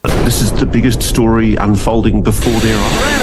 This is the biggest story unfolding before their eyes.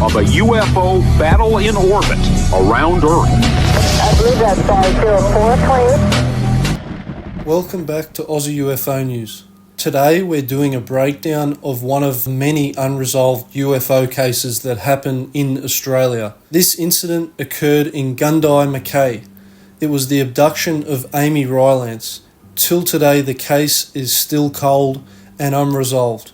Of a UFO battle in orbit around Earth. I believe that's 0420. Welcome back to Aussie UFO News. Today we're doing a breakdown of one of many unresolved UFO cases that happen in Australia. This incident occurred in Gundiah, Mackay. It was the abduction of Amy Rylance. Till today the case is still cold and unresolved.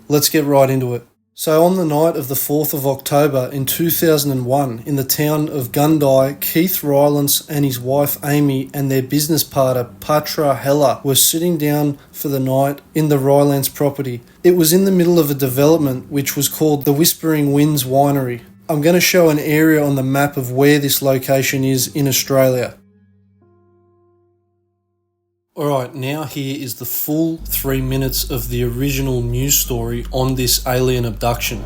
Let's get right into it. So on the night of the 4th of October in 2001, in the town of Gundiah, Keith Rylance and his wife Amy and their business partner Petra Heller were sitting down for the night in the Rylance property. It was in the middle of a development which was called the Whispering Winds Winery. I'm going to show an area on the map of where this location is in Australia. Alright, now here is the full 3 minutes of the original news story on this alien abduction.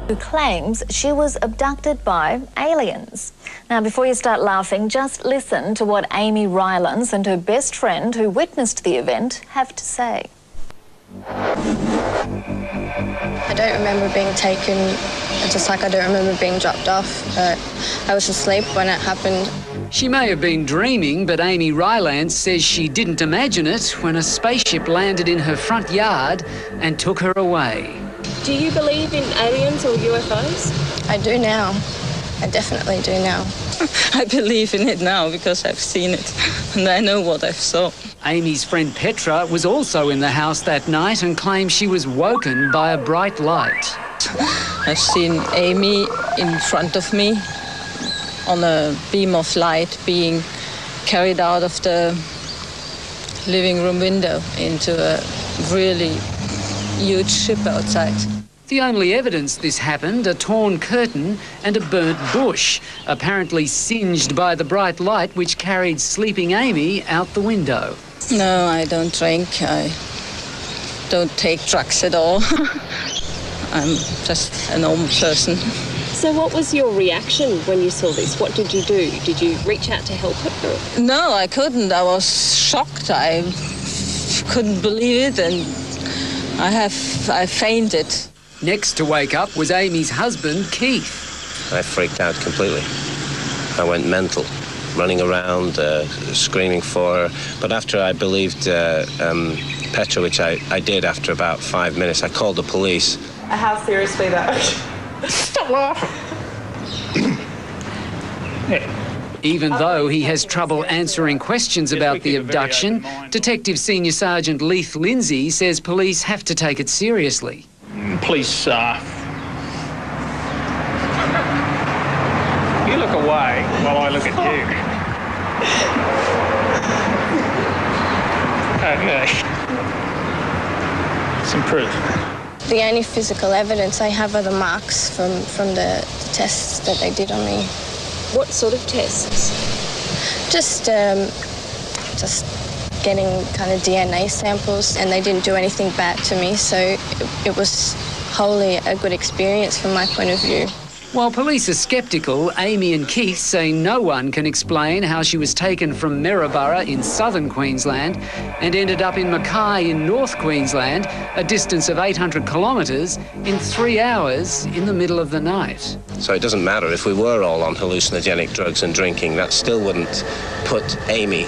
Who claims she was abducted by aliens. Now, before you start laughing, just listen to what Amy Rylance and her best friend who witnessed the event have to say. I don't remember being taken, just like I don't remember being dropped off. I was asleep when it happened. She may have been dreaming, but Amy Rylance says she didn't imagine it when a spaceship landed in her front yard and took her away. Do you believe in aliens or UFOs? I do now. I definitely do now. I believe in it now because I've seen it and I know what I saw. Amy's friend Petra was also in the house that night and claims she was woken by a bright light. I've seen Amy in front of me on a beam of light being carried out of the living room window into a really huge ship outside. The only evidence this happened, a torn curtain and a burnt bush, apparently singed by the bright light which carried sleeping Amy out the window. No, I don't drink. I don't take drugs at all. I'm just a normal person. So what was your reaction when you saw this? What did you do? Did you reach out to help her? No, I couldn't. I was shocked. I couldn't believe it and I fainted. Next to wake up was Amy's husband, Keith. I freaked out completely. I went mental, running around, screaming for her. But after I believed Petra, which I did after about 5 minutes, I called the police. How seriously though? Stop laughing. Even though he has trouble answering questions about the abduction, Detective Senior Sergeant Leith Lindsay says police have to take it seriously. Police, you look away while I look at you. Okay. Some proof. The only physical evidence I have are the marks from the tests that they did on me. What sort of tests? Just getting kind of DNA samples, and they didn't do anything bad to me, so it was wholly a good experience from my point of view. While police are sceptical, Amy and Keith say no one can explain how she was taken from Maryborough in southern Queensland and ended up in Mackay in North Queensland, a distance of 800 kilometres, in 3 hours in the middle of the night. So it doesn't matter if we were all on hallucinogenic drugs and drinking, that still wouldn't put Amy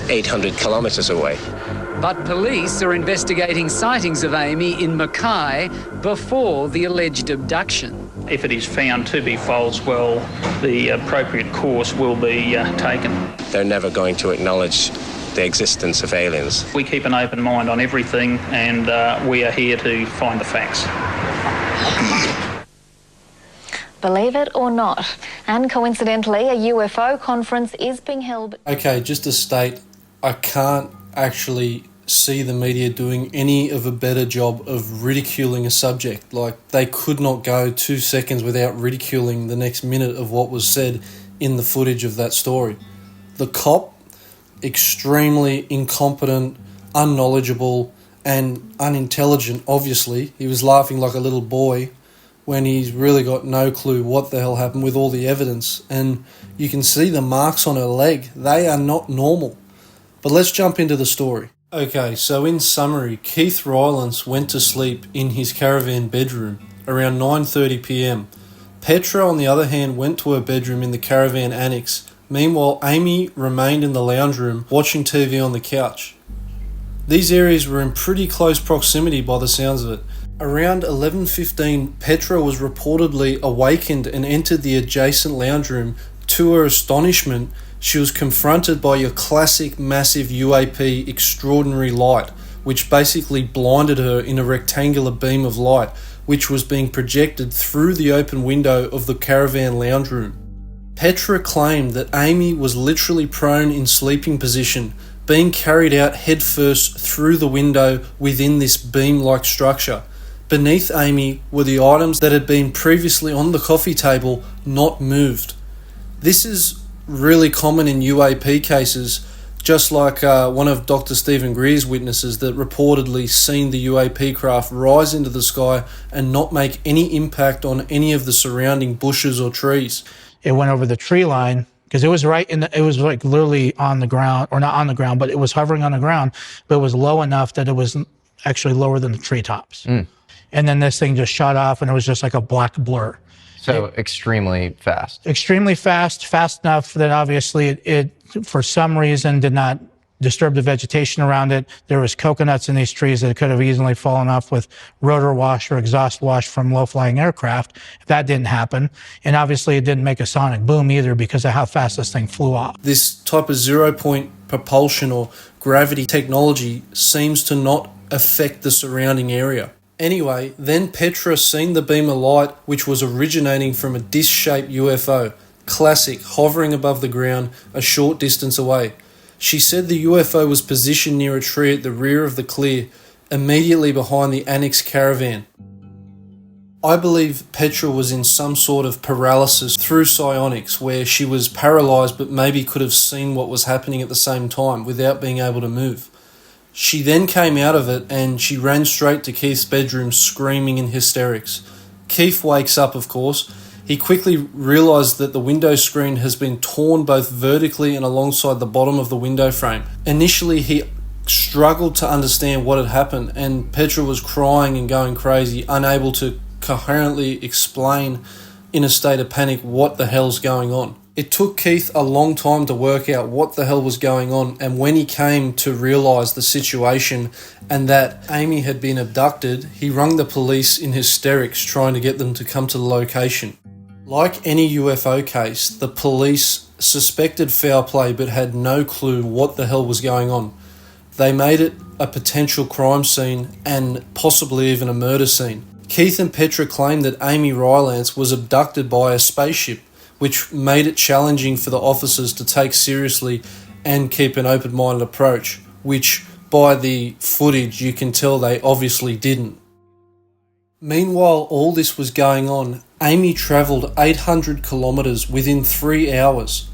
800 kilometres away. But police are investigating sightings of Amy in Mackay before the alleged abduction. If it is found to be false, well, the appropriate course will be taken. They're never going to acknowledge the existence of aliens. We keep an open mind on everything, and we are here to find the facts. Believe it or not, and coincidentally, a UFO conference is being held. Okay, just to state, I can't actually see the media doing any of a better job of ridiculing a subject. Like, they could not go 2 seconds without ridiculing the next minute of what was said in the footage of that story. The cop, extremely incompetent, unknowledgeable and unintelligent, obviously. He was laughing like a little boy when he's really got no clue what the hell happened with all the evidence. And you can see the marks on her leg. They are not normal. But let's jump into the story. Okay, so in summary, Keith Rylance went to sleep in his caravan bedroom around 9:30 p.m. Petra, on the other hand, went to her bedroom in the caravan annex. Meanwhile, Amy remained in the lounge room watching TV on the couch. These areas were in pretty close proximity by the sounds of it. Around 11:15, Petra was reportedly awakened and entered the adjacent lounge room. To her astonishment, she was confronted by your classic massive UAP extraordinary light, which basically blinded her in a rectangular beam of light, which was being projected through the open window of the caravan lounge room. Petra claimed that Amy was literally prone in sleeping position, being carried out headfirst through the window within this beam-like structure. Beneath Amy were the items that had been previously on the coffee table, not moved. This is really common in UAP cases, just like one of Dr. Stephen Greer's witnesses that reportedly seen the UAP craft rise into the sky and not make any impact on any of the surrounding bushes or trees. It went over the tree line because it was it was like literally on the ground, or not on the ground, but it was hovering on the ground, but it was low enough that it was actually lower than the treetops. And then this thing just shot off and it was just like a black blur. So extremely fast. Extremely fast enough that obviously it for some reason did not disturb the vegetation around it. There was coconuts in these trees that could have easily fallen off with rotor wash or exhaust wash from low-flying aircraft. That didn't happen. And obviously it didn't make a sonic boom either because of how fast this thing flew off. This type of zero-point propulsion or gravity technology seems to not affect the surrounding area. Anyway, then Petra seen the beam of light which was originating from a disc-shaped UFO, classic, hovering above the ground a short distance away. She said the UFO was positioned near a tree at the rear of the clear, immediately behind the annex caravan. I believe Petra was in some sort of paralysis through psionics, where she was paralysed but maybe could have seen what was happening at the same time without being able to move. She then came out of it and she ran straight to Keith's bedroom screaming in hysterics. Keith wakes up, of course. He quickly realised that the window screen has been torn both vertically and alongside the bottom of the window frame. Initially, he struggled to understand what had happened, and Petra was crying and going crazy, unable to coherently explain in a state of panic what the hell's going on. It took Keith a long time to work out what the hell was going on, and when he came to realise the situation and that Amy had been abducted, he rang the police in hysterics trying to get them to come to the location. Like any UFO case, the police suspected foul play but had no clue what the hell was going on. They made it a potential crime scene and possibly even a murder scene. Keith and Petra claimed that Amy Rylance was abducted by a spaceship, which made it challenging for the officers to take seriously and keep an open-minded approach, which by the footage you can tell they obviously didn't. Meanwhile, all this was going on, Amy travelled 800 kilometres within 3 hours.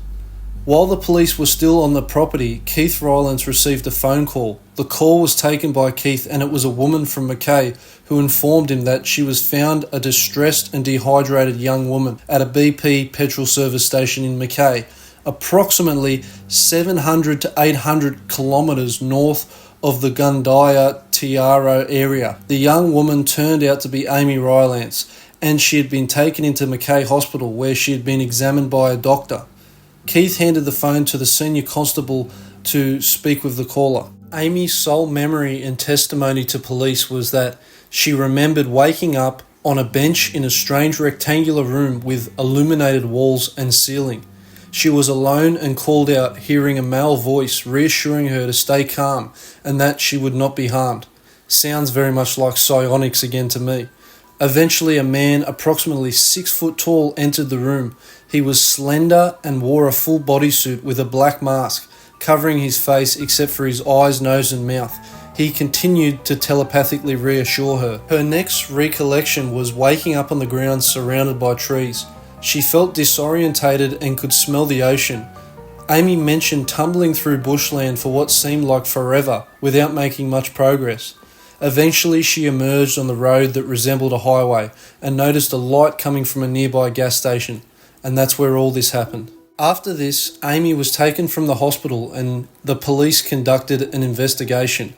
While the police were still on the property, Keith Rylance received a phone call. The call was taken by Keith, and it was a woman from Mackay who informed him that she was found a distressed and dehydrated young woman at a BP petrol service station in Mackay, approximately 700 to 800 kilometres north of the Gundiah Tiaro area. The young woman turned out to be Amy Rylance, and she had been taken into Mackay Hospital where she had been examined by a doctor. Keith handed the phone to the senior constable to speak with the caller. Amy's sole memory and testimony to police was that she remembered waking up on a bench in a strange rectangular room with illuminated walls and ceiling. She was alone and called out, hearing a male voice reassuring her to stay calm and that she would not be harmed. Sounds very much like psionics again to me. Eventually, a man approximately 6 foot tall entered the room. He was slender and wore a full bodysuit with a black mask, covering his face except for his eyes, nose and mouth. He continued to telepathically reassure her. Her next recollection was waking up on the ground surrounded by trees. She felt disorientated and could smell the ocean. Amy mentioned tumbling through bushland for what seemed like forever without making much progress. Eventually, she emerged on the road that resembled a highway and noticed a light coming from a nearby gas station, and that's where all this happened. After this, Amy was taken from the hospital and the police conducted an investigation.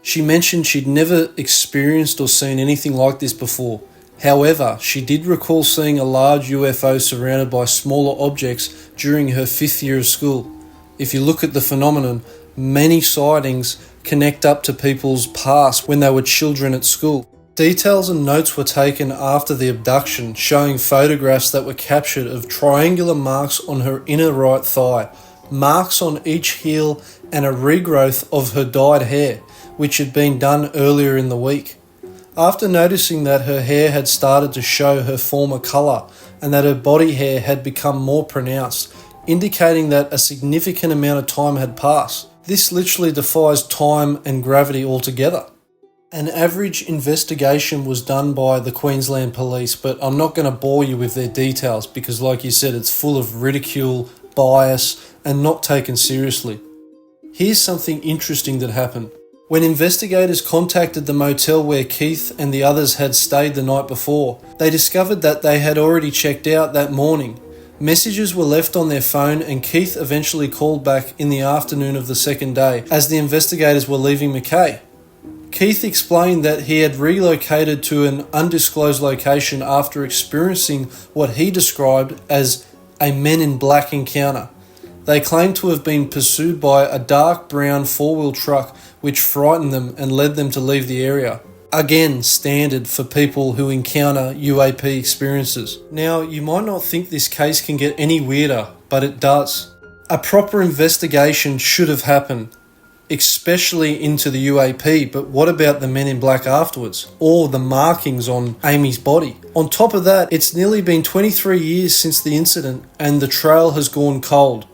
She mentioned she'd never experienced or seen anything like this before. However, she did recall seeing a large UFO surrounded by smaller objects during her 5th year of school. If you look at the phenomenon, many sightings connect up to people's past when they were children at school. Details and notes were taken after the abduction, showing photographs that were captured of triangular marks on her inner right thigh, marks on each heel, and a regrowth of her dyed hair, which had been done earlier in the week. After noticing that her hair had started to show her former colour and that her body hair had become more pronounced, indicating that a significant amount of time had passed. This literally defies time and gravity altogether. An average investigation was done by the Queensland Police, but I'm not going to bore you with their details because, like you said, it's full of ridicule, bias, and not taken seriously. Here's something interesting that happened. When investigators contacted the motel where Keith and the others had stayed the night before, they discovered that they had already checked out that morning. Messages were left on their phone and Keith eventually called back in the afternoon of the second day as the investigators were leaving Mackay. Keith explained that he had relocated to an undisclosed location after experiencing what he described as a Men in Black encounter. They claimed to have been pursued by a dark brown four-wheel truck which frightened them and led them to leave the area. Again, standard for people who encounter UAP experiences. Now, you might not think this case can get any weirder, but it does. A proper investigation should have happened, especially into the UAP, but what about the Men in Black afterwards, or the markings on Amy's body? On top of that, it's nearly been 23 years since the incident and the trail has gone cold.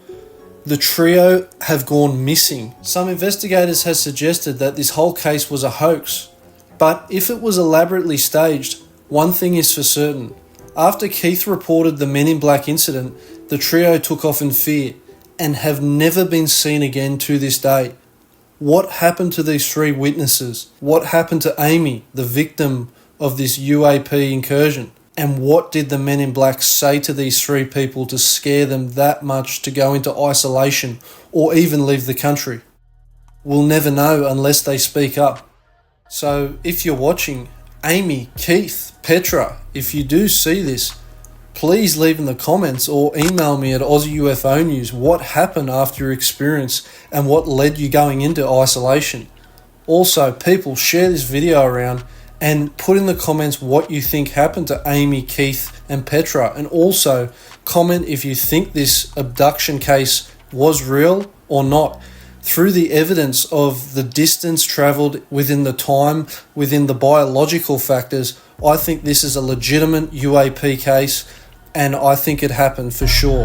The trio have gone missing. Some investigators have suggested that this whole case was a hoax, but if it was elaborately staged, one thing is for certain. After Keith reported the Men in Black incident, the trio took off in fear and have never been seen again to this day. What happened to these 3 witnesses? What happened to Amy, the victim of this UAP incursion? And what did the Men in Black say to these 3 people to scare them that much to go into isolation or even leave the country? We'll never know unless they speak up. So if you're watching, Amy, Keith, Petra, if you do see this, please leave in the comments or email me at Aussie UFO News what happened after your experience and what led you going into isolation. Also, people, share this video around and put in the comments what you think happened to Amy, Keith and Petra, and also comment if you think this abduction case was real or not. Through the evidence of the distance travelled within the time, within the biological factors, I think this is a legitimate UAP case and I think it happened for sure.